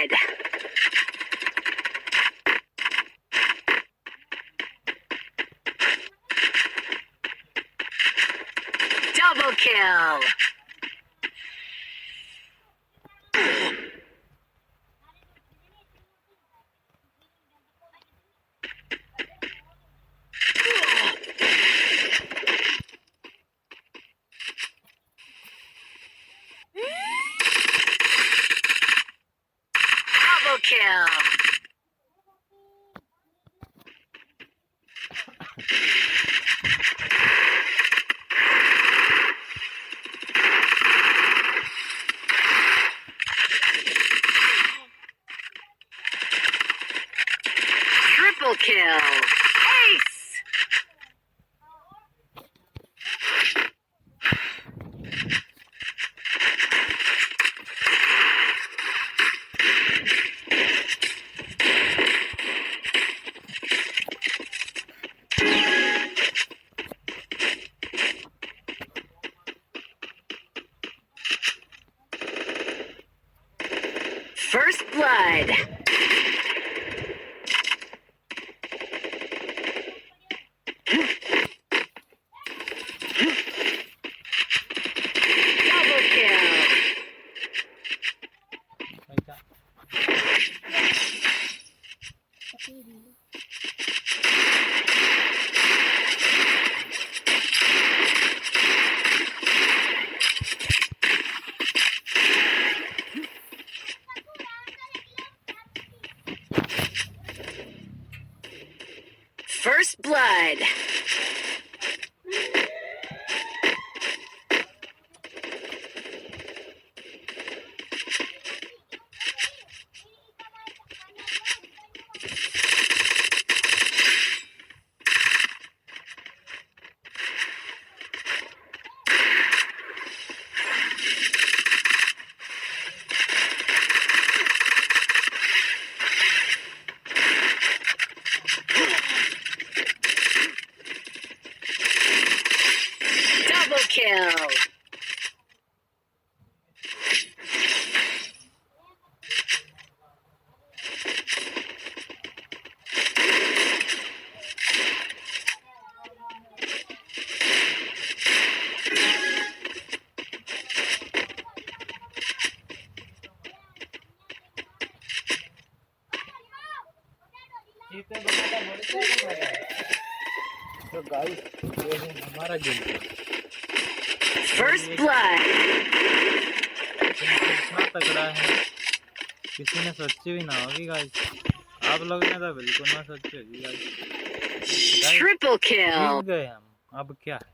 blood. Double kill. Double kill. Triple kill. Ace. First blood. Double kill. First blood. Double kill. तो guys ये है हमारा game. First blood. इतना तगड़ा है किसी ने सोची भी ना होगी गाइस। आप लोग ने तो बिल्कुल ना सोची होगी गाइस। Triple kill. जीत गए हम। अब क्या है?